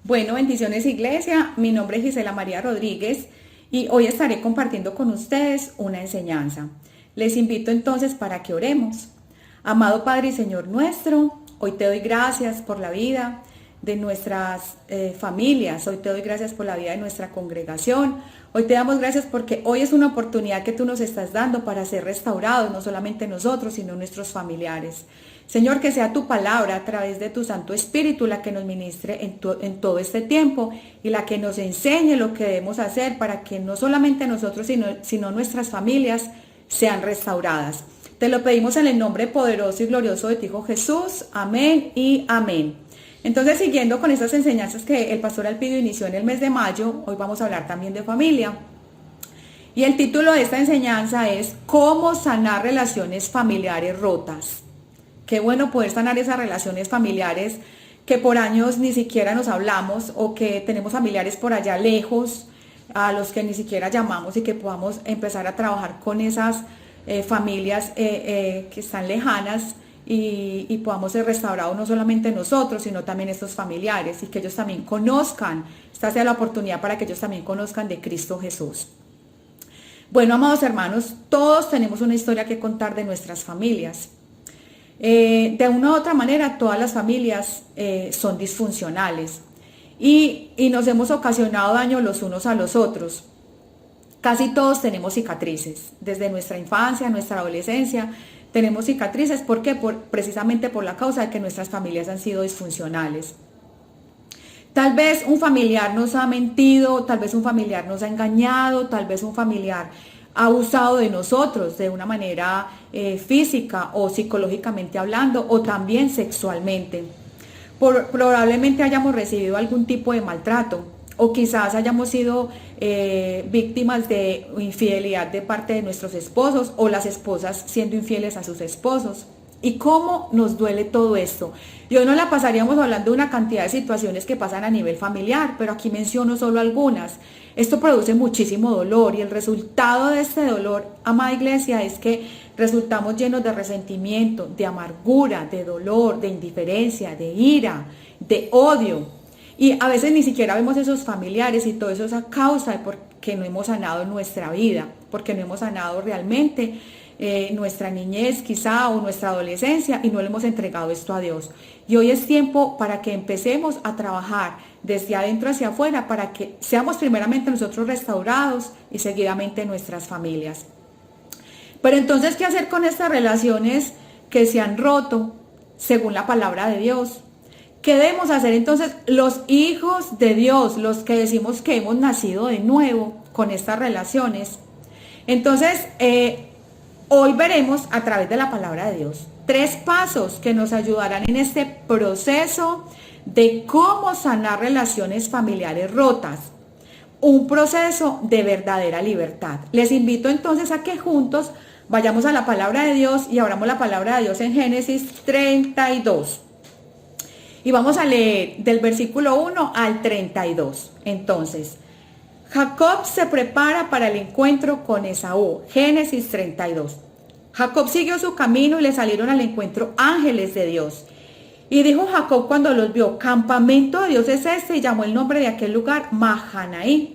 Bueno, bendiciones Iglesia, mi nombre es Gisela María Rodríguez y hoy estaré compartiendo con ustedes una enseñanza. Les invito entonces para que oremos. Amado Padre y Señor nuestro, hoy te doy gracias por la vida de nuestras familias, hoy te doy gracias por la vida de nuestra congregación, hoy te damos gracias porque hoy es una oportunidad que tú nos estás dando para ser restaurados, no solamente nosotros, sino nuestros familiares. Señor, que sea tu palabra a través de tu Santo Espíritu la que nos ministre en todo este tiempo y la que nos enseñe lo que debemos hacer para que no solamente nosotros, sino nuestras familias sean restauradas. Te lo pedimos en el nombre poderoso y glorioso de ti, Hijo Jesús. Amén y amén. Entonces, siguiendo con estas enseñanzas que el pastor Alpidio inició en el mes de mayo, hoy vamos a hablar también de familia. Y el título de esta enseñanza es ¿Cómo sanar relaciones familiares rotas? Qué bueno poder sanar esas relaciones familiares que por años ni siquiera nos hablamos o que tenemos familiares por allá lejos, a los que ni siquiera llamamos y que podamos empezar a trabajar con esas familias que están lejanas y podamos ser restaurados no solamente nosotros, sino también estos familiares y que ellos también conozcan, esta sea la oportunidad para que ellos también conozcan de Cristo Jesús. Bueno, amados hermanos, todos tenemos una historia que contar de nuestras familias. De una u otra manera, todas las familias son disfuncionales y nos hemos ocasionado daño los unos a los otros. Casi todos tenemos cicatrices, desde nuestra infancia, nuestra adolescencia, tenemos cicatrices. ¿Por qué? Precisamente por la causa de que nuestras familias han sido disfuncionales. Tal vez un familiar nos ha mentido, tal vez un familiar nos ha engañado, tal vez un familiar ha abusado de nosotros de una manera física o psicológicamente hablando, o también sexualmente. Probablemente hayamos recibido algún tipo de maltrato, o quizás hayamos sido víctimas de infidelidad de parte de nuestros esposos, o las esposas siendo infieles a sus esposos. ¿Y cómo nos duele todo esto? Y hoy nos la pasaríamos hablando de una cantidad de situaciones que pasan a nivel familiar, pero aquí menciono solo algunas. Esto produce muchísimo dolor y el resultado de este dolor, amada iglesia, es que resultamos llenos de resentimiento, de amargura, de dolor, de indiferencia, de ira, de odio. Y a veces ni siquiera vemos esos familiares y todo eso es a causa de porque no hemos sanado nuestra vida, porque no hemos sanado realmente nuestra niñez quizá o nuestra adolescencia y no le hemos entregado esto a Dios. Y hoy es tiempo para que empecemos a trabajar desde adentro hacia afuera para que seamos primeramente nosotros restaurados y seguidamente nuestras familias. Pero entonces, ¿qué hacer con estas relaciones que se han roto según la palabra de Dios? ¿Qué debemos hacer entonces los hijos de Dios, los que decimos que hemos nacido de nuevo con estas relaciones? Entonces, hoy veremos a través de la palabra de Dios 3 pasos que nos ayudarán en este proceso de cómo sanar relaciones familiares rotas. Un proceso de verdadera libertad. Les invito entonces a que juntos vayamos a la palabra de Dios y abramos la palabra de Dios en Génesis 32. Y vamos a leer del versículo 1 al 32. Entonces, Jacob se prepara para el encuentro con Esaú. Génesis 32. Jacob siguió su camino y le salieron al encuentro ángeles de Dios. Y dijo Jacob cuando los vio: campamento de Dios es este, y llamó el nombre de aquel lugar Mahanaim.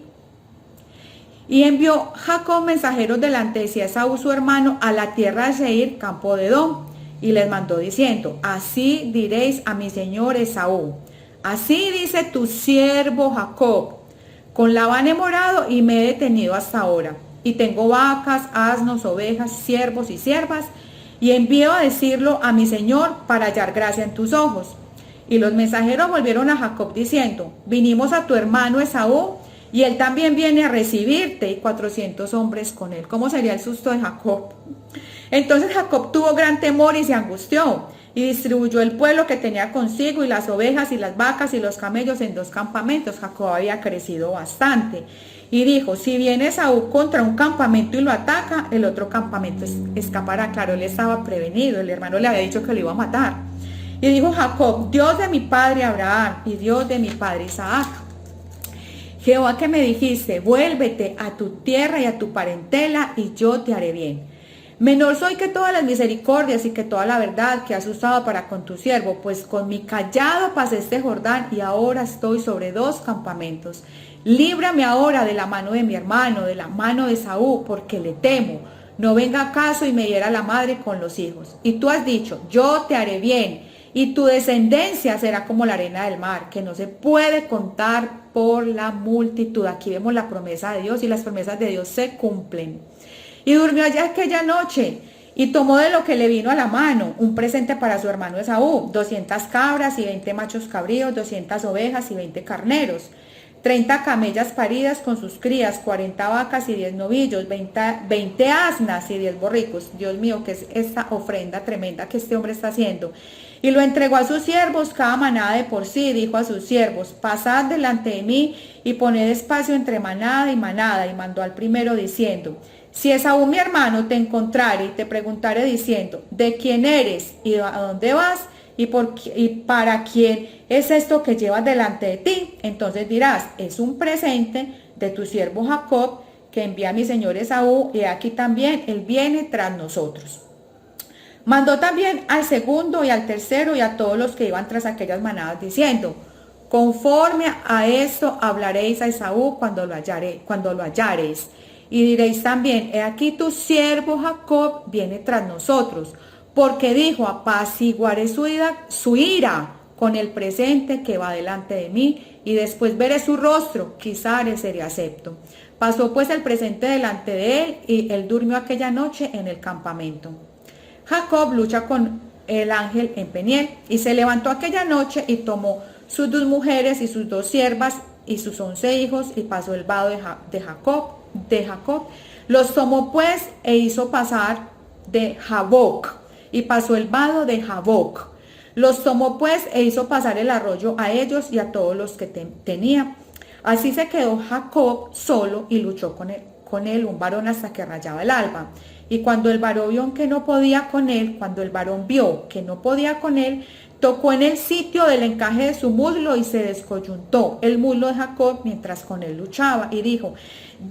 Y envió Jacob mensajeros delante de sí a Esaú su hermano a la tierra de Seir, campo de Edom, y les mandó diciendo: así diréis a mi señor Esaú, así dice tu siervo Jacob, con Labán he morado y me he detenido hasta ahora, y tengo vacas, asnos, ovejas, siervos y siervas, y envío a decirlo a mi señor para hallar gracia en tus ojos. Y los mensajeros volvieron a Jacob diciendo: vinimos a tu hermano Esaú, y él también viene a recibirte, y 400 hombres con él. ¿Cómo sería el susto de Jacob? Entonces Jacob tuvo gran temor y se angustió, y distribuyó el pueblo que tenía consigo, y las ovejas y las vacas y los camellos en 2 campamentos. Jacob había crecido bastante. Y dijo: si viene Esaú contra un campamento y lo ataca, el otro campamento escapará. Claro, él estaba prevenido, el hermano le había dicho que lo iba a matar. Y dijo Jacob: Dios de mi padre Abraham y Dios de mi padre Isaac, Jehová que me dijiste: vuélvete a tu tierra y a tu parentela, y yo te haré bien. Menor soy que todas las misericordias y que toda la verdad que has usado para con tu siervo, pues con mi cayado pasé este Jordán y ahora estoy sobre 2 campamentos. Líbrame ahora de la mano de mi hermano, de la mano de Esaú, porque le temo. No venga acaso y me hiera la madre con los hijos. Y tú has dicho, yo te haré bien, y tu descendencia será como la arena del mar, que no se puede contar por la multitud. Aquí vemos la promesa de Dios y las promesas de Dios se cumplen. Y durmió allá aquella noche y tomó de lo que le vino a la mano un presente para su hermano Esaú, 200 cabras y 20 machos cabríos, 200 ovejas y 20 carneros, 30 camellas paridas con sus crías, 40 vacas y 10 novillos, 20 asnas y 10 borricos. Dios mío, ¿qué es esta ofrenda tremenda que este hombre está haciendo? Y lo entregó a sus siervos, cada manada de por sí, dijo a sus siervos, pasad delante de mí y poned espacio entre manada, y mandó al primero diciendo, si Esaú mi hermano te encontrare y te preguntare diciendo, ¿de quién eres y a dónde vas? Y para quién es esto que llevas delante de ti, entonces dirás, es un presente de tu siervo Jacob que envía a mi señor Esaú, y aquí también él viene tras nosotros. Mandó también al segundo y al tercero y a todos los que iban tras aquellas manadas diciendo, conforme a esto hablaréis a Esaú cuando lo hallareis. Y diréis también, he aquí tu siervo Jacob viene tras nosotros, porque dijo, apaciguaré su ira con el presente que va delante de mí, y después veré su rostro, quizá le seré acepto. Pasó pues el presente delante de él, y él durmió aquella noche en el campamento. Jacob lucha con el ángel en Peniel, y se levantó aquella noche y tomó sus 2 mujeres y sus 2 siervas y sus 11 hijos, y pasó el vado de Jacob. Los tomó pues e hizo pasar de Jaboc, y pasó el vado de Jaboc. Los tomó pues e hizo pasar el arroyo a ellos y a todos los que tenía. Así se quedó Jacob solo y luchó con él un varón hasta que rayaba el alba. Y cuando el varón vio que no podía con él, tocó en el sitio del encaje de su muslo y se descoyuntó el muslo de Jacob mientras con él luchaba, y dijo,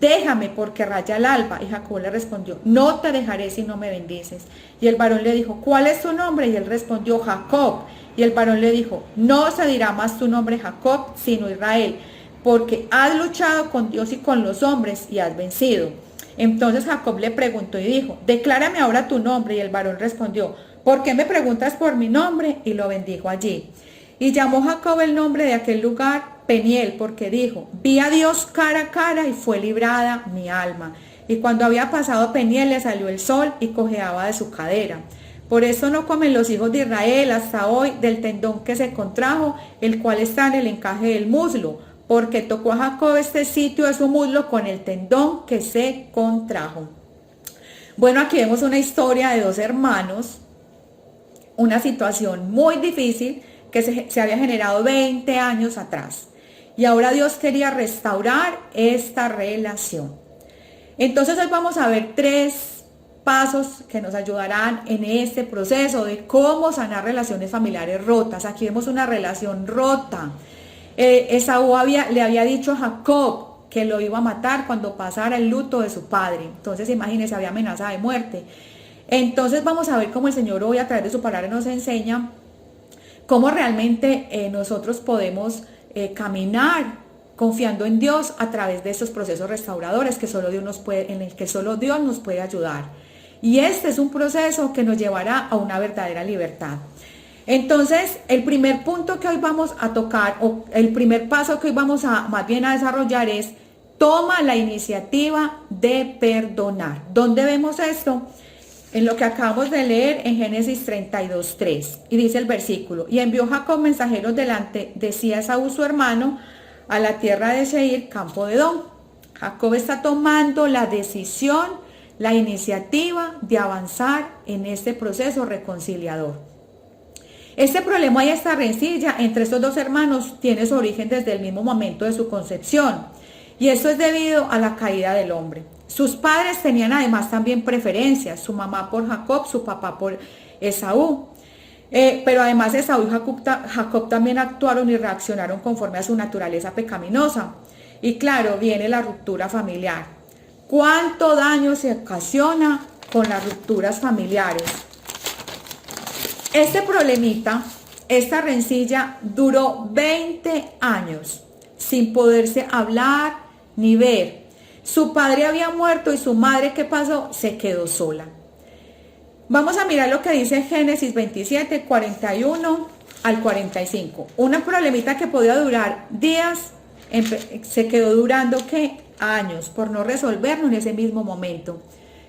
déjame porque raya el alba. Y Jacob le respondió, no te dejaré si no me bendices. Y el varón le dijo, ¿cuál es tu nombre? Y él respondió, Jacob. Y el varón le dijo, no se dirá más tu nombre Jacob, sino Israel, porque has luchado con Dios y con los hombres y has vencido. Entonces Jacob le preguntó y dijo, declárame ahora tu nombre. Y el varón respondió, ¿por qué me preguntas por mi nombre? Y lo bendijo allí. Y llamó Jacob el nombre de aquel lugar Peniel, porque dijo, vi a Dios cara a cara y fue librada mi alma. Y cuando había pasado Peniel le salió el sol y cojeaba de su cadera. Por eso no comen los hijos de Israel hasta hoy del tendón que se contrajo, el cual está en el encaje del muslo, porque tocó a Jacob este sitio de su muslo con el tendón que se contrajo. Bueno, aquí vemos una historia de 2 hermanos, una situación muy difícil que se había generado 20 años atrás. Y ahora Dios quería restaurar esta relación. Entonces hoy vamos a ver 3 pasos que nos ayudarán en este proceso de cómo sanar relaciones familiares rotas. Aquí vemos una relación rota. Esaú le había dicho a Jacob que lo iba a matar cuando pasara el luto de su padre. Entonces imagínense, había amenaza de muerte. Entonces vamos a ver cómo el Señor hoy a través de su palabra nos enseña cómo realmente nosotros podemos caminar confiando en Dios a través de estos procesos restauradores en el que solo Dios nos puede ayudar. Y este es un proceso que nos llevará a una verdadera libertad. Entonces, el primer punto que hoy vamos a tocar, o el primer paso que hoy vamos a más bien a desarrollar es, toma la iniciativa de perdonar. ¿Dónde vemos esto? En lo que acabamos de leer en Génesis 32:3. Y dice el versículo, y envió Jacob mensajeros delante de sí a Esaú su hermano, a la tierra de Seir, campo de Edom. Jacob está tomando la decisión, la iniciativa de avanzar en este proceso reconciliador. Este problema y esta rencilla entre estos 2 hermanos tiene su origen desde el mismo momento de su concepción, y esto es debido a la caída del hombre. Sus padres tenían además también preferencias, su mamá por Jacob, su papá por Esaú. Pero además Esaú y Jacob también actuaron y reaccionaron conforme a su naturaleza pecaminosa. Y claro, viene la ruptura familiar. ¿Cuánto daño se ocasiona con las rupturas familiares. Este problemita, esta rencilla duró 20 años sin poderse hablar ni ver. Su padre había muerto y su madre, ¿qué pasó? Se quedó sola. Vamos a mirar lo que dice Génesis 27, 41 al 45. Una problemita que podía durar días, se quedó durando, ¿qué? Años, por no resolverlo en ese mismo momento.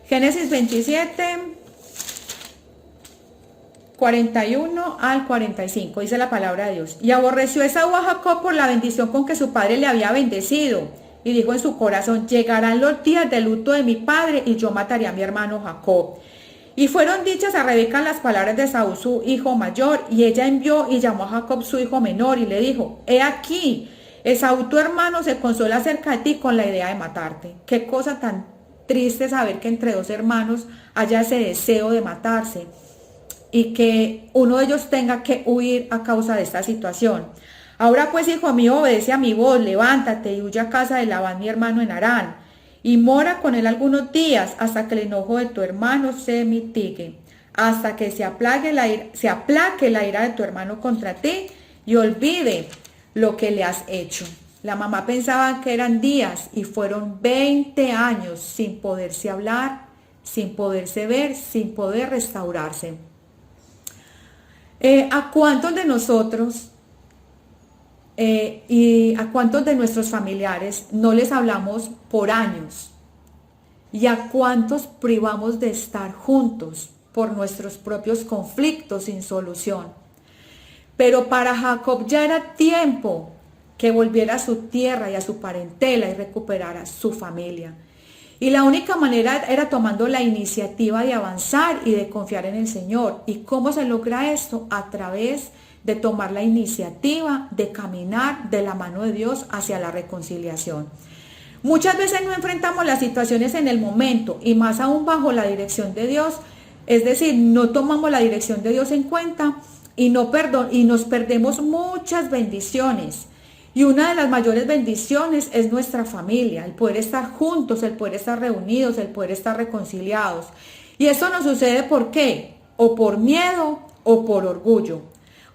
Génesis 27, 41 al 45, dice la palabra de Dios. Y aborreció Esaú a Jacob por la bendición con que su padre le había bendecido. Y dijo en su corazón, llegarán los días de luto de mi padre y yo mataré a mi hermano Jacob. Y fueron dichas a Rebeca las palabras de Esaú, su hijo mayor, y ella envió y llamó a Jacob, su hijo menor, y le dijo, he aquí, Esaú tu hermano se consola acerca de ti con la idea de matarte. Qué cosa tan triste saber que entre dos hermanos haya ese deseo de matarse y que uno de ellos tenga que huir a causa de esta situación. Ahora pues, hijo mío, obedece a mi voz, levántate y huye a casa de Labán mi hermano en Harán, y mora con él algunos días hasta que el enojo de tu hermano se mitigue, hasta que se aplaque la ira de tu hermano contra ti y olvide lo que le has hecho. La mamá pensaba que eran días y fueron 20 años sin poderse hablar, sin poderse ver, sin poder restaurarse. ¿A cuántos de nosotros y a cuántos de nuestros familiares no les hablamos por años? ¿Y a cuántos privamos de estar juntos por nuestros propios conflictos sin solución? Pero para Jacob ya era tiempo que volviera a su tierra y a su parentela y recuperara su familia. Y la única manera era tomando la iniciativa de avanzar y de confiar en el Señor. ¿Y cómo se logra esto? A través de tomar la iniciativa de caminar de la mano de Dios hacia la reconciliación. Muchas veces no enfrentamos las situaciones en el momento y más aún bajo la dirección de Dios. Es decir, no tomamos la dirección de Dios en cuenta y nos perdemos muchas bendiciones. Y una de las mayores bendiciones es nuestra familia, el poder estar juntos, el poder estar reunidos, el poder estar reconciliados. Y eso nos sucede ¿por qué? O por miedo o por orgullo,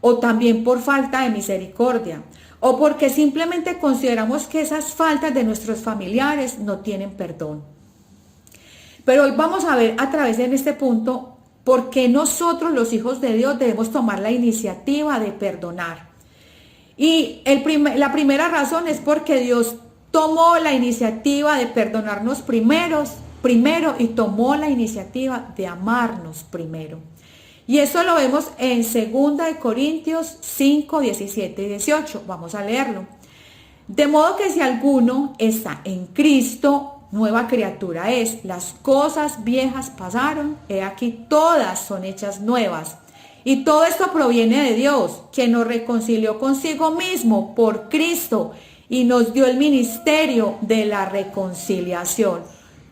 o también por falta de misericordia, o porque simplemente consideramos que esas faltas de nuestros familiares no tienen perdón. Pero hoy vamos a ver a través de este punto por qué nosotros los hijos de Dios debemos tomar la iniciativa de perdonar. Y la primera razón es porque Dios tomó la iniciativa de perdonarnos primero y tomó la iniciativa de amarnos primero. Y eso lo vemos en 2 Corintios 5, 17 y 18. Vamos a leerlo. De modo que si alguno está en Cristo, nueva criatura es. Las cosas viejas pasaron, he aquí todas son hechas nuevas. Y todo esto proviene de Dios, quien nos reconcilió consigo mismo por Cristo y nos dio el ministerio de la reconciliación.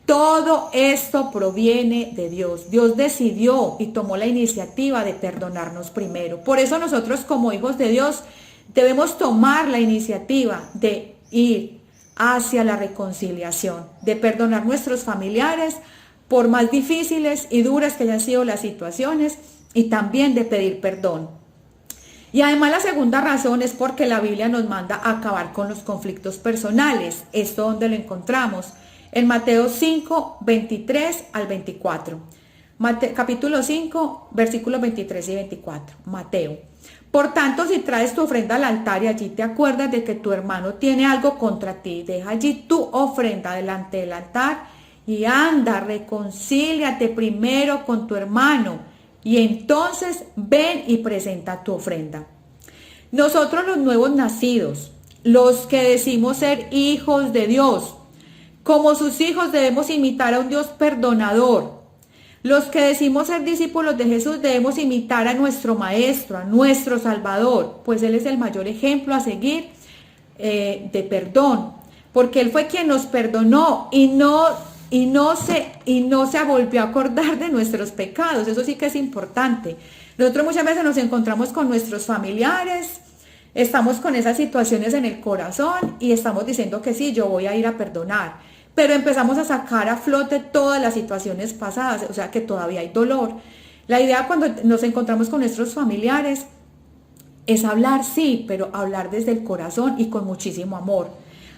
Todo esto proviene de Dios. Dios decidió y tomó la iniciativa de perdonarnos primero. Por eso nosotros como hijos de Dios debemos tomar la iniciativa de ir hacia la reconciliación, de perdonar nuestros familiares por más difíciles y duras que hayan sido las situaciones, y también de pedir perdón. Y además la segunda razón es porque la Biblia nos manda a acabar con los conflictos personales. Esto donde lo encontramos en Mateo 5, 23 al 24. Capítulo 5, versículos 23 y 24. Mateo. Por tanto, si traes tu ofrenda al altar y allí te acuerdas de que tu hermano tiene algo contra ti, deja allí tu ofrenda delante del altar y anda, reconcíliate primero con tu hermano. Y entonces ven y presenta tu ofrenda. Nosotros los nuevos nacidos, los que decimos ser hijos de Dios, como sus hijos debemos imitar a un Dios perdonador. Los que decimos ser discípulos de Jesús debemos imitar a nuestro Maestro, a nuestro Salvador, pues Él es el mayor ejemplo a seguir de perdón, porque Él fue quien nos perdonó y no se volvió a acordar de nuestros pecados. Eso sí que es importante. Nosotros muchas veces nos encontramos con nuestros familiares, estamos con esas situaciones en el corazón y estamos diciendo que sí, yo voy a ir a perdonar. pero empezamos a sacar a flote todas las situaciones pasadas, o sea que todavía hay dolor. La idea cuando nos encontramos con nuestros familiares es hablar, sí, pero hablar desde el corazón y con muchísimo amor.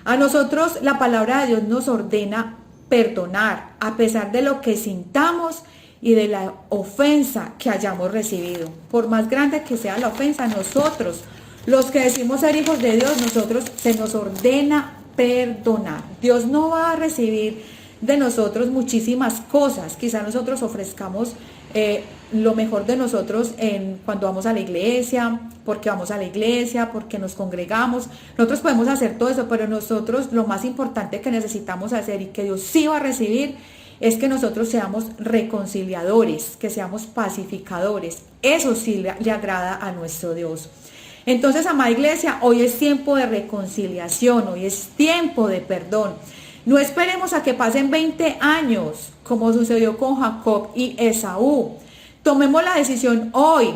A nosotros la palabra de Dios nos ordena perdonar a pesar de lo que sintamos y de la ofensa que hayamos recibido. Por más grande que sea la ofensa, nosotros, los que decimos ser hijos de Dios, nosotros se nos ordena perdonar. Dios no va a recibir de nosotros muchísimas cosas. Quizá nosotros ofrezcamos lo mejor de nosotros cuando vamos a la iglesia, porque vamos a la iglesia, porque nos congregamos. Nosotros podemos hacer todo eso, pero nosotros lo más importante que necesitamos hacer y que Dios sí va a recibir es que nosotros seamos reconciliadores, que seamos pacificadores. Eso sí le agrada a nuestro Dios. Entonces, amada iglesia, hoy es tiempo de reconciliación, hoy es tiempo de perdón. No esperemos a que pasen 20 años, como sucedió con Jacob y Esaú. Tomemos la decisión hoy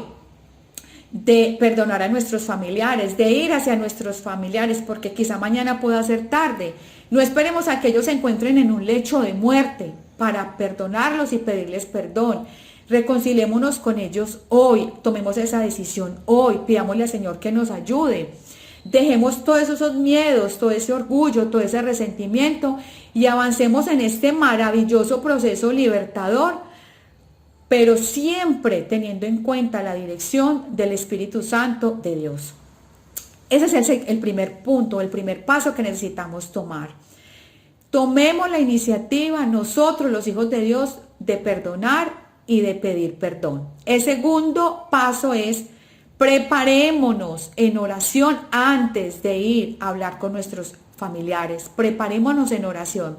de perdonar a nuestros familiares, de ir hacia nuestros familiares, porque quizá mañana pueda ser tarde. No esperemos a que ellos se encuentren en un lecho de muerte para perdonarlos y pedirles perdón. Reconciliémonos con ellos hoy, tomemos esa decisión hoy, pidámosle al Señor que nos ayude. Dejemos todos esos miedos, todo ese orgullo, todo ese resentimiento y avancemos en este maravilloso proceso libertador, pero siempre teniendo en cuenta la dirección del Espíritu Santo de Dios. Ese es el primer punto, el primer paso que necesitamos tomar. Tomemos la iniciativa nosotros, los hijos de Dios, de perdonar y de pedir perdón. El segundo paso es preparémonos en oración antes de ir a hablar con nuestros familiares. Preparémonos en oración.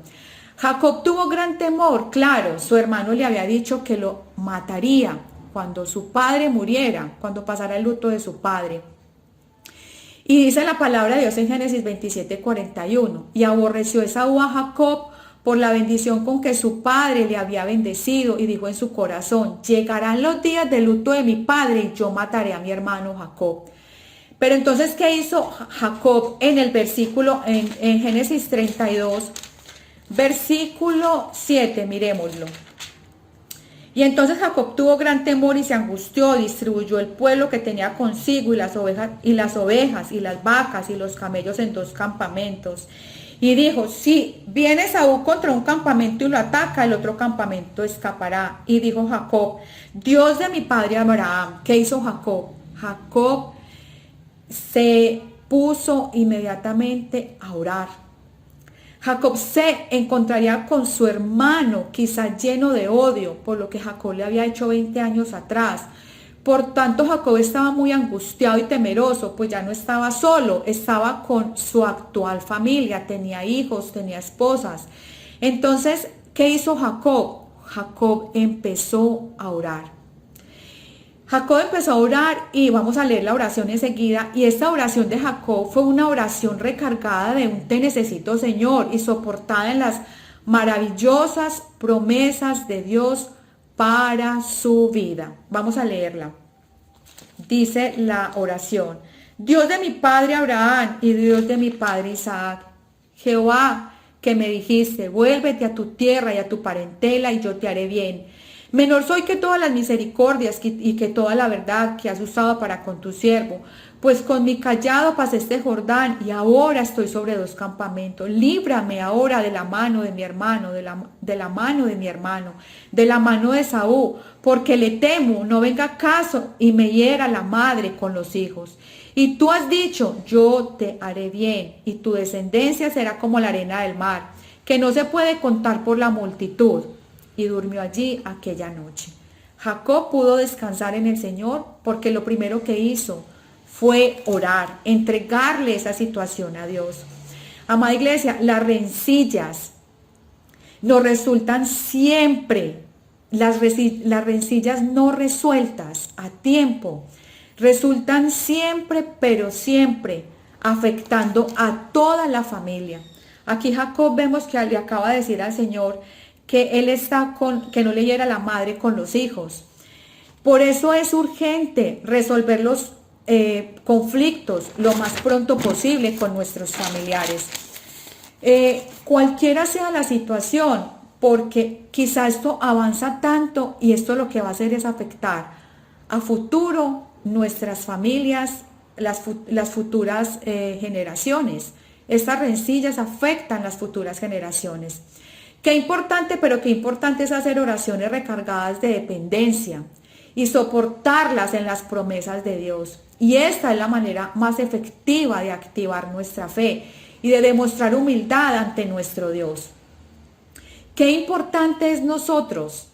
Jacob tuvo gran temor, claro, su hermano le había dicho que lo mataría cuando su padre muriera, cuando pasara el luto de su padre. Y dice la palabra de Dios en Génesis 27:41, y aborreció Esaú a Jacob por la bendición con que su padre le había bendecido, y dijo en su corazón: llegarán los días de luto de mi padre y yo mataré a mi hermano Jacob. Pero entonces, ¿qué hizo Jacob en el versículo, en Génesis 32, versículo 7? Miremoslo. Y entonces Jacob tuvo gran temor y se angustió, distribuyó el pueblo que tenía consigo y las ovejas y las vacas y los camellos en 2 campamentos. Y dijo: si viene Esaú contra un campamento y lo ataca, el otro campamento escapará. Y dijo Jacob: Dios de mi padre Abraham. ¿Qué hizo Jacob? Jacob se puso inmediatamente a orar. Jacob se encontraría con su hermano, quizá lleno de odio por lo que Jacob le había hecho 20 años atrás. Por tanto, Jacob estaba muy angustiado y temeroso, pues ya no estaba solo, estaba con su actual familia, tenía hijos, tenía esposas. Entonces, ¿qué hizo Jacob? Jacob empezó a orar. Jacob empezó a orar y vamos a leer la oración enseguida. Y esta oración de Jacob fue una oración recargada de un te necesito, Señor, y soportada en las maravillosas promesas de Dios para su vida. Vamos a leerla. Dice la oración: Dios de mi padre Abraham y Dios de mi padre Isaac, Jehová, que me dijiste: vuélvete a tu tierra y a tu parentela y yo te haré bien. Menor soy que todas las misericordias y que toda la verdad que has usado para con tu siervo, pues con mi callado pasé este Jordán y ahora estoy sobre 2 campamentos. Líbrame ahora de la mano de mi hermano, de la mano de mi hermano, de la mano de Esaú, porque le temo, no venga caso y me hiera la madre con los hijos. Y tú has dicho: yo te haré bien, y tu descendencia será como la arena del mar, que no se puede contar por la multitud. Y durmió allí aquella noche. Jacob pudo descansar en el Señor porque lo primero que hizo fue orar, entregarle esa situación a Dios. Amada iglesia, las rencillas nos resultan siempre, las rencillas no resueltas a tiempo, resultan siempre, pero siempre afectando a toda la familia. Aquí Jacob vemos que le acaba de decir al Señor que él está que no le hiera la madre con los hijos. Por eso es urgente resolver los conflictos lo más pronto posible con nuestros familiares. Cualquiera sea la situación, porque quizá esto avanza tanto y esto lo que va a hacer es afectar a futuro nuestras familias, las futuras generaciones. Estas rencillas afectan las futuras generaciones. Qué importante, pero qué importante es hacer oraciones recargadas de dependencia y soportarlas en las promesas de Dios. Y esta es la manera más efectiva de activar nuestra fe y de demostrar humildad ante nuestro Dios. Qué importante es nosotros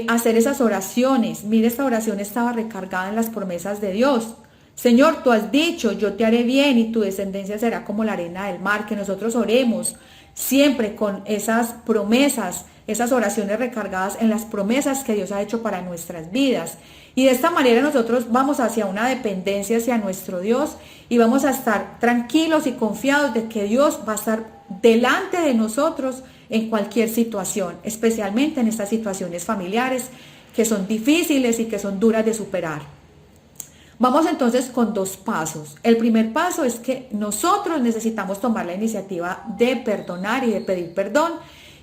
hacer esas oraciones. Mire, esta oración estaba recargada en las promesas de Dios. Señor, tú has dicho, yo te haré bien y tu descendencia será como la arena del mar. Que nosotros oremos siempre con esas promesas, esas oraciones recargadas en las promesas que Dios ha hecho para nuestras vidas. Y de esta manera nosotros vamos hacia una dependencia hacia nuestro Dios y vamos a estar tranquilos y confiados de que Dios va a estar delante de nosotros en cualquier situación, especialmente en estas situaciones familiares que son difíciles y que son duras de superar. Vamos entonces con 2 pasos. El primer paso es que nosotros necesitamos tomar la iniciativa de perdonar y de pedir perdón.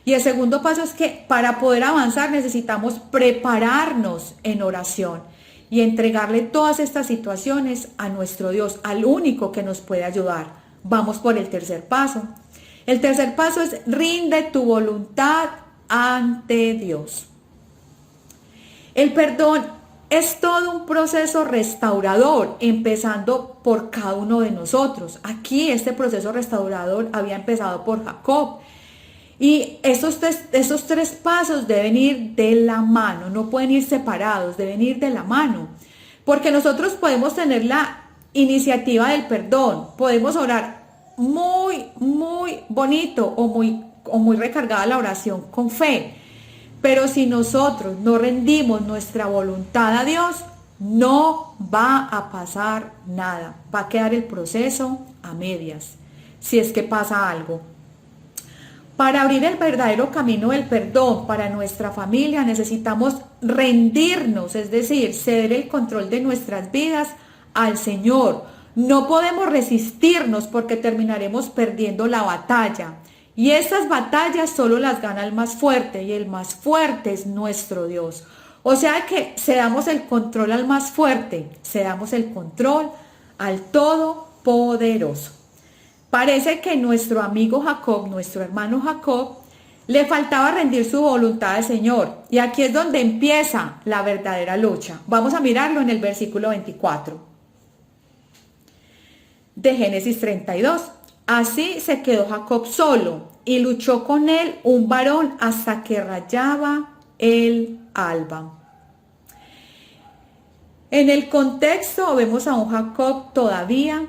Y el segundo paso es que para poder avanzar necesitamos prepararnos en oración y entregarle todas estas situaciones a nuestro Dios, al único que nos puede ayudar. Vamos por el tercer paso. El tercer paso es rinde tu voluntad ante Dios. El perdón es todo un proceso restaurador, empezando por cada uno de nosotros. Aquí este proceso restaurador había empezado por Jacob. Y esos 3 pasos deben ir de la mano, no pueden ir separados, deben ir de la mano. Porque nosotros podemos tener la iniciativa del perdón, podemos orar muy, muy bonito o muy recargada la oración con fe. Pero si nosotros no rendimos nuestra voluntad a Dios, no va a pasar nada. Va a quedar el proceso a medias, si es que pasa algo. Para abrir el verdadero camino del perdón para nuestra familia necesitamos rendirnos, es decir, ceder el control de nuestras vidas al Señor. No podemos resistirnos porque terminaremos perdiendo la batalla. Y estas batallas solo las gana el más fuerte y el más fuerte es nuestro Dios. O sea que cedamos el control al más fuerte, cedamos el control al Todopoderoso. Parece que nuestro amigo Jacob, nuestro hermano Jacob, le faltaba rendir su voluntad al Señor. Y aquí es donde empieza la verdadera lucha. Vamos a mirarlo en el versículo 24 de Génesis 32. Así se quedó Jacob solo y luchó con él un varón hasta que rayaba el alba. En el contexto vemos a un Jacob todavía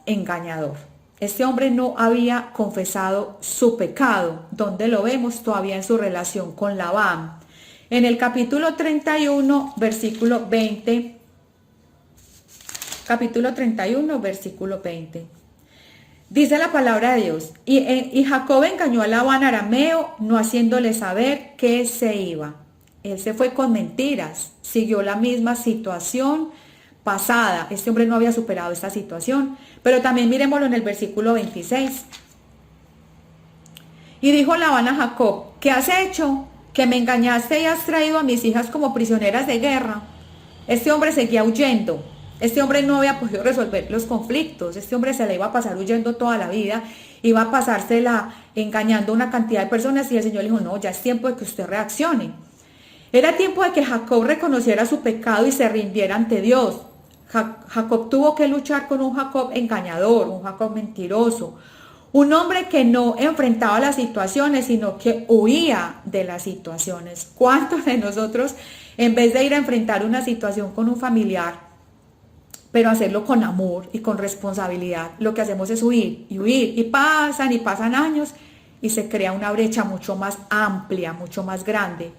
engañador. Este hombre no había confesado su pecado. ¿Dónde lo vemos? Todavía en su relación con Labán. En el capítulo 31, versículo 20. Capítulo 31, versículo 20. Dice la palabra de Dios, y Jacob engañó a Labán arameo, no haciéndole saber que se iba. Él se fue con mentiras, siguió la misma situación pasada. Este hombre no había superado esta situación. Pero también miremoslo en el versículo 26. Y dijo Labán a Jacob, ¿qué has hecho? Que me engañaste y has traído a mis hijas como prisioneras de guerra. Este hombre seguía huyendo. Este hombre no había podido resolver los conflictos. Este hombre se la iba a pasar huyendo toda la vida. Iba a pasársela engañando a una cantidad de personas y el Señor le dijo, no, ya es tiempo de que usted reaccione. Era tiempo de que Jacob reconociera su pecado y se rindiera ante Dios. Jacob tuvo que luchar con un Jacob engañador, un Jacob mentiroso, un hombre que no enfrentaba las situaciones, sino que huía de las situaciones. ¿Cuántos de nosotros, en vez de ir a enfrentar una situación con un familiar, pero hacerlo con amor y con responsabilidad, lo que hacemos es huir, y pasan años y se crea una brecha mucho más amplia, mucho más grande?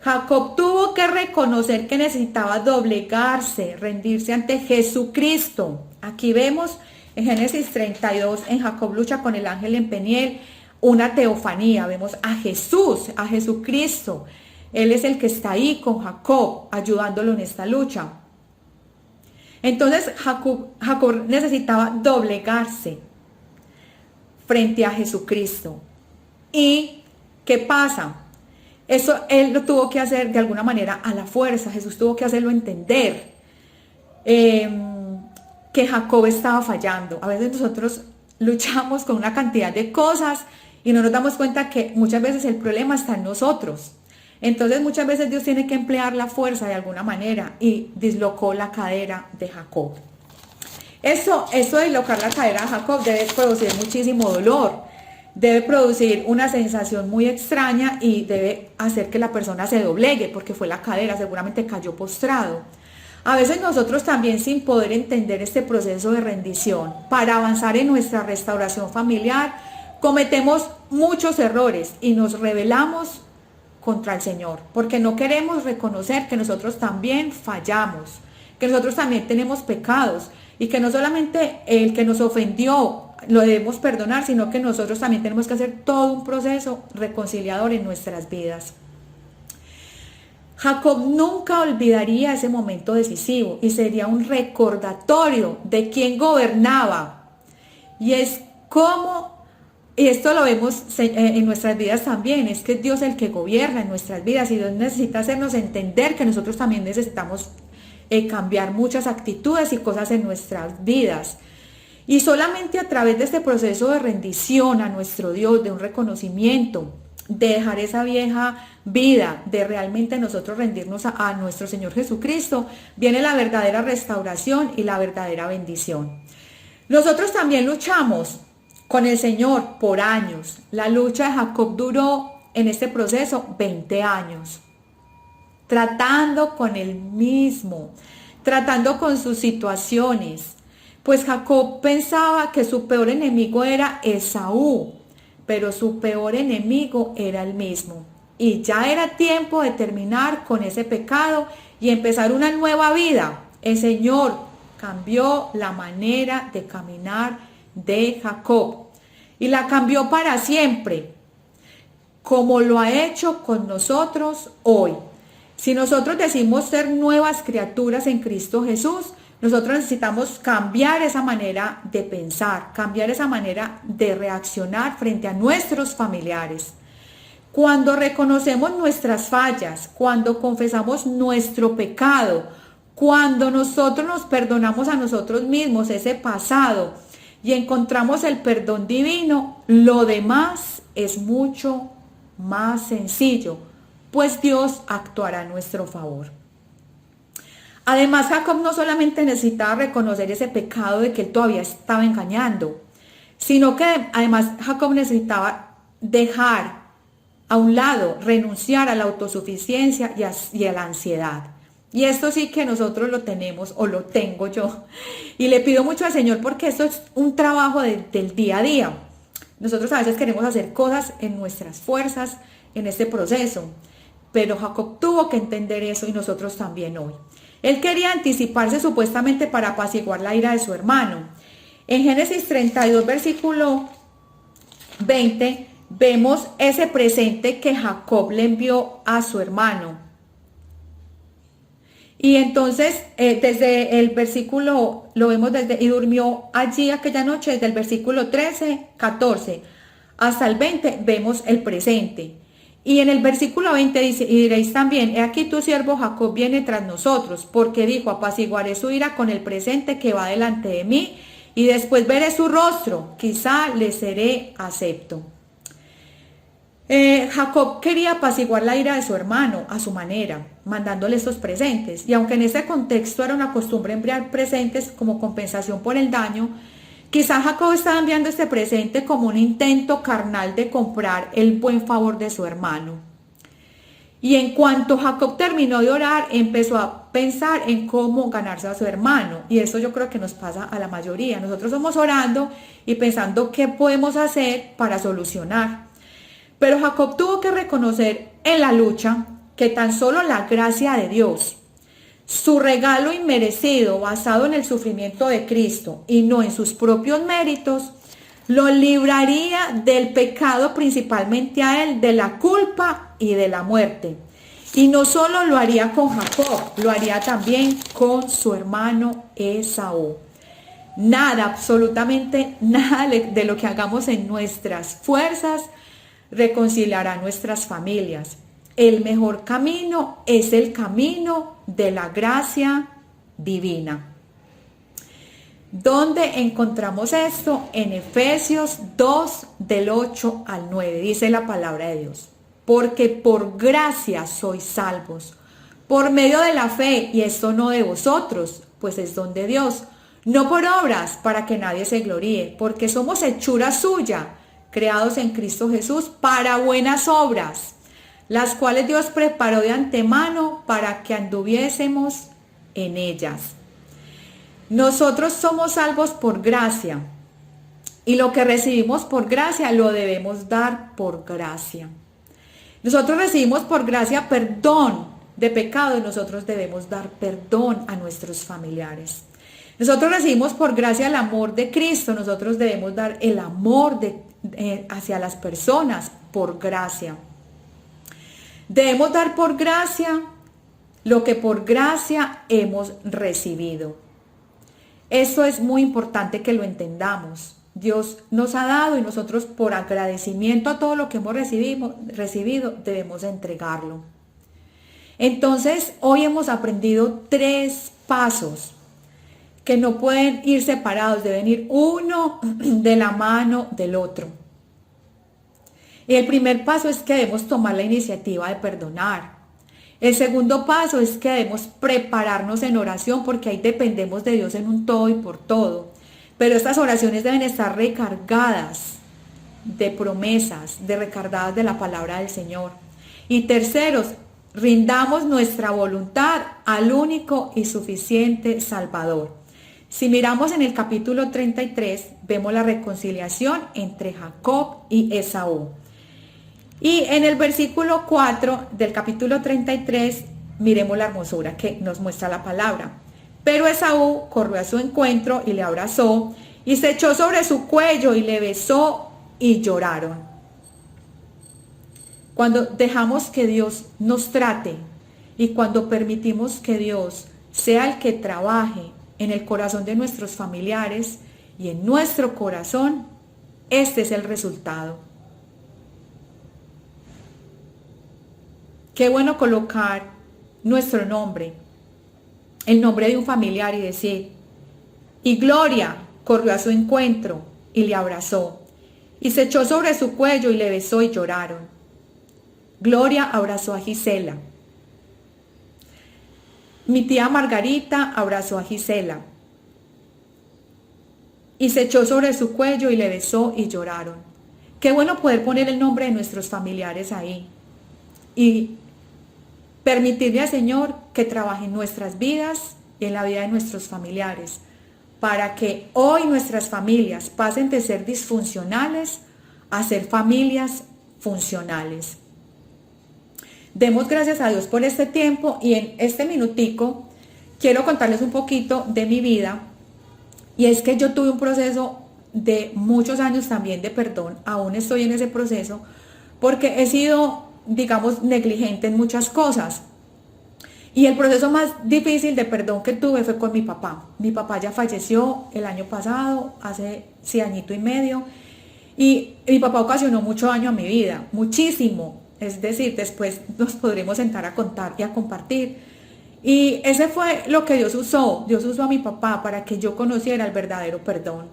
Jacob tuvo que reconocer que necesitaba doblegarse, rendirse ante Jesucristo. Aquí vemos en Génesis 32, en Jacob lucha con el ángel en Peniel, una teofanía. Vemos a Jesús, a Jesucristo. Él es el que está ahí con Jacob, ayudándolo en esta lucha. Entonces Jacob necesitaba doblegarse frente a Jesucristo. ¿Y qué pasa? Eso él lo tuvo que hacer de alguna manera a la fuerza. Jesús tuvo que hacerlo entender que Jacob estaba fallando. A veces nosotros luchamos con una cantidad de cosas y no nos damos cuenta que muchas veces el problema está en nosotros. Entonces muchas veces Dios tiene que emplear la fuerza de alguna manera y dislocó la cadera de Jacob. Eso de dislocar la cadera de Jacob debe producir muchísimo dolor, debe producir una sensación muy extraña y debe hacer que la persona se doblegue porque fue la cadera, seguramente cayó postrado. A veces nosotros también, sin poder entender este proceso de rendición, para avanzar en nuestra restauración familiar, cometemos muchos errores y nos rebelamos contra el Señor, porque no queremos reconocer que nosotros también fallamos, que nosotros también tenemos pecados y que no solamente el que nos ofendió lo debemos perdonar, sino que nosotros también tenemos que hacer todo un proceso reconciliador en nuestras vidas. Jacob nunca olvidaría ese momento decisivo y sería un recordatorio de quién gobernaba. Y es como, y esto lo vemos en nuestras vidas también, es que es Dios el que gobierna en nuestras vidas y Dios necesita hacernos entender que nosotros también necesitamos cambiar muchas actitudes y cosas en nuestras vidas. Y solamente a través de este proceso de rendición a nuestro Dios, de un reconocimiento, de dejar esa vieja vida, de realmente nosotros rendirnos a nuestro Señor Jesucristo, viene la verdadera restauración y la verdadera bendición. Nosotros también luchamos con el Señor por años. La lucha de Jacob duró en este proceso 20 años, tratando con él mismo, tratando con sus situaciones. Pues Jacob pensaba que su peor enemigo era Esaú, pero su peor enemigo era él mismo. Y ya era tiempo de terminar con ese pecado y empezar una nueva vida. El Señor cambió la manera de caminar de Jacob y la cambió para siempre, como lo ha hecho con nosotros hoy. Si nosotros decimos ser nuevas criaturas en Cristo Jesús, nosotros necesitamos cambiar esa manera de pensar, cambiar esa manera de reaccionar frente a nuestros familiares. Cuando reconocemos nuestras fallas, cuando confesamos nuestro pecado, cuando nosotros nos perdonamos a nosotros mismos ese pasado y encontramos el perdón divino, lo demás es mucho más sencillo, pues Dios actuará a nuestro favor. Además, Jacob no solamente necesitaba reconocer ese pecado de que él todavía estaba engañando, sino que además Jacob necesitaba dejar a un lado, renunciar a la autosuficiencia y a la ansiedad. Y esto sí que nosotros lo tenemos, o lo tengo yo. Y le pido mucho al Señor porque esto es un trabajo del día a día. Nosotros a veces queremos hacer cosas en nuestras fuerzas, en este proceso. Pero Jacob tuvo que entender eso y nosotros también hoy. Él quería anticiparse supuestamente para apaciguar la ira de su hermano. En Génesis 32, versículo 20, vemos ese presente que Jacob le envió a su hermano. Y entonces, desde el versículo, lo vemos y durmió allí aquella noche, desde el versículo 13, 14, hasta el 20, vemos el presente. Y en el versículo 20 dice, y diréis también, he aquí tu siervo Jacob viene tras nosotros, porque dijo, apaciguaré su ira con el presente que va delante de mí, y después veré su rostro, quizá le seré acepto. Jacob quería apaciguar la ira de su hermano a su manera, mandándole estos presentes. Y aunque en ese contexto era una costumbre enviar presentes como compensación por el daño, quizá Jacob estaba enviando este presente como un intento carnal de comprar el buen favor de su hermano. Y en cuanto Jacob terminó de orar, empezó a pensar en cómo ganarse a su hermano. Y eso yo creo que nos pasa a la mayoría. Nosotros somos orando y pensando qué podemos hacer para solucionar. Pero Jacob tuvo que reconocer en la lucha que tan solo la gracia de Dios, su regalo inmerecido basado en el sufrimiento de Cristo y no en sus propios méritos, lo libraría del pecado, principalmente a él, de la culpa y de la muerte. Y no solo lo haría con Jacob, lo haría también con su hermano Esaú. Nada, absolutamente nada de lo que hagamos en nuestras fuerzas reconciliará nuestras familias. El mejor camino es el camino de la gracia divina. ¿Dónde encontramos esto? En Efesios 2, del 8 al 9, dice la palabra de Dios. Porque por gracia sois salvos, por medio de la fe, y esto no de vosotros, pues es don de Dios, no por obras, para que nadie se gloríe, porque somos hechura suya, creados en Cristo Jesús para buenas obras, las cuales Dios preparó de antemano para que anduviésemos en ellas. Nosotros somos salvos por gracia, y lo que recibimos por gracia lo debemos dar por gracia. Nosotros recibimos por gracia perdón de pecado y nosotros debemos dar perdón a nuestros familiares. Nosotros recibimos por gracia el amor de Cristo, nosotros debemos dar el amor hacia las personas por gracia. Debemos dar por gracia lo que por gracia hemos recibido. Esto es muy importante que lo entendamos. Dios nos ha dado y nosotros por agradecimiento a todo lo que hemos recibido debemos entregarlo. Entonces hoy hemos aprendido 3 pasos que no pueden ir separados, deben ir uno de la mano del otro. Y el primer paso es que debemos tomar la iniciativa de perdonar. El segundo paso es que debemos prepararnos en oración porque ahí dependemos de Dios en un todo y por todo. Pero estas oraciones deben estar recargadas de promesas, recargadas de la palabra del Señor. Y terceros, rindamos nuestra voluntad al único y suficiente Salvador. Si miramos en el capítulo 33, vemos la reconciliación entre Jacob y Esaú. Y en el versículo 4 del capítulo 33, miremos la hermosura que nos muestra la palabra. Pero Esaú corrió a su encuentro y le abrazó y se echó sobre su cuello y le besó y lloraron. Cuando dejamos que Dios nos trate y cuando permitimos que Dios sea el que trabaje en el corazón de nuestros familiares y en nuestro corazón, este es el resultado. Qué bueno colocar nuestro nombre, el nombre de un familiar y decir, y Gloria corrió a su encuentro y le abrazó, y se echó sobre su cuello y le besó y lloraron. Gloria abrazó a Gisela. Mi tía Margarita abrazó a Gisela, y se echó sobre su cuello y le besó y lloraron. Qué bueno poder poner el nombre de nuestros familiares ahí, y permitirle al Señor que trabaje en nuestras vidas y en la vida de nuestros familiares, para que hoy nuestras familias pasen de ser disfuncionales a ser familias funcionales. Demos gracias a Dios por este tiempo y en este minutico quiero contarles un poquito de mi vida, y es que yo tuve un proceso de muchos años también de perdón, aún estoy en ese proceso porque he sido, digamos, negligente en muchas cosas. Y el proceso más difícil de perdón que tuve fue con mi papá. Mi papá ya falleció el año pasado, hace añito y medio, y mi papá ocasionó mucho daño a mi vida, muchísimo. Es decir, después nos podremos sentar a contar y a compartir. Y ese fue lo que Dios usó. Dios usó a mi papá para que yo conociera el verdadero perdón.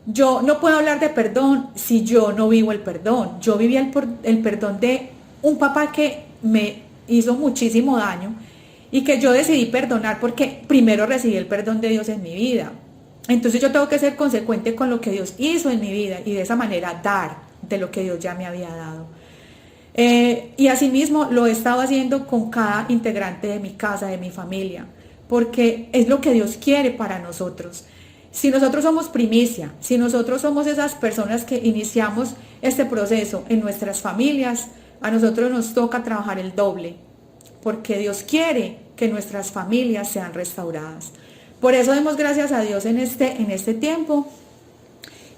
Yo no puedo hablar de perdón si yo no vivo el perdón. Yo viví el perdón de un papá que me hizo muchísimo daño y que yo decidí perdonar porque primero recibí el perdón de Dios en mi vida. Entonces yo tengo que ser consecuente con lo que Dios hizo en mi vida y de esa manera dar de lo que Dios ya me había dado. Y asimismo lo he estado haciendo con cada integrante de mi casa, de mi familia, porque es lo que Dios quiere para nosotros. Si nosotros somos primicia, si nosotros somos esas personas que iniciamos este proceso en nuestras familias, a nosotros nos toca trabajar el doble, porque Dios quiere que nuestras familias sean restauradas. Por eso demos gracias a Dios en este tiempo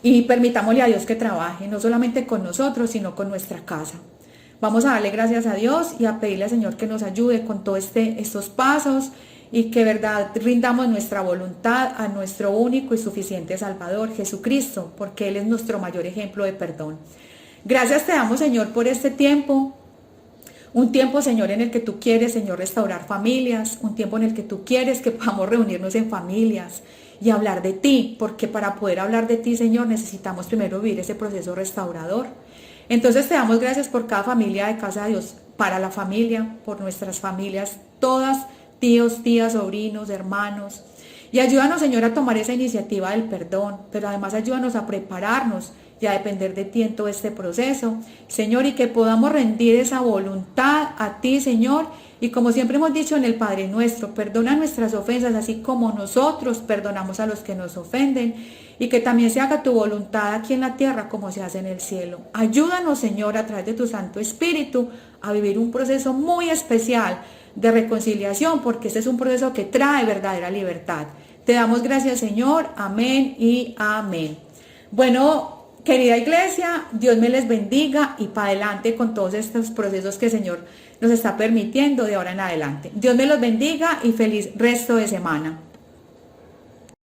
y permitámosle a Dios que trabaje, no solamente con nosotros, sino con nuestra casa. Vamos a darle gracias a Dios y a pedirle al Señor que nos ayude con todos estos pasos y que verdad rindamos nuestra voluntad a nuestro único y suficiente Salvador, Jesucristo, porque Él es nuestro mayor ejemplo de perdón. Gracias te damos, Señor, por este tiempo. Un tiempo, Señor, en el que tú quieres, Señor, restaurar familias. Un tiempo en el que tú quieres que podamos reunirnos en familias y hablar de ti. Porque para poder hablar de ti, Señor, necesitamos primero vivir ese proceso restaurador. Entonces te damos gracias por cada familia de Casa de Dios, para la familia, por nuestras familias, todas, tíos, tías, sobrinos, hermanos. Y ayúdanos, Señor, a tomar esa iniciativa del perdón, pero además ayúdanos a prepararnos y a depender de ti en todo este proceso, Señor, y que podamos rendir esa voluntad a ti, Señor, y como siempre hemos dicho en el Padre Nuestro, perdona nuestras ofensas, así como nosotros perdonamos a los que nos ofenden, y que también se haga tu voluntad aquí en la tierra como se hace en el cielo. Ayúdanos, Señor, a través de tu Santo Espíritu, a vivir un proceso muy especial de reconciliación, porque este es un proceso que trae verdadera libertad. Te damos gracias, Señor. Amén y amén. Bueno, querida iglesia, Dios me les bendiga y para adelante con todos estos procesos que el Señor nos está permitiendo de ahora en adelante. Dios me los bendiga y feliz resto de semana.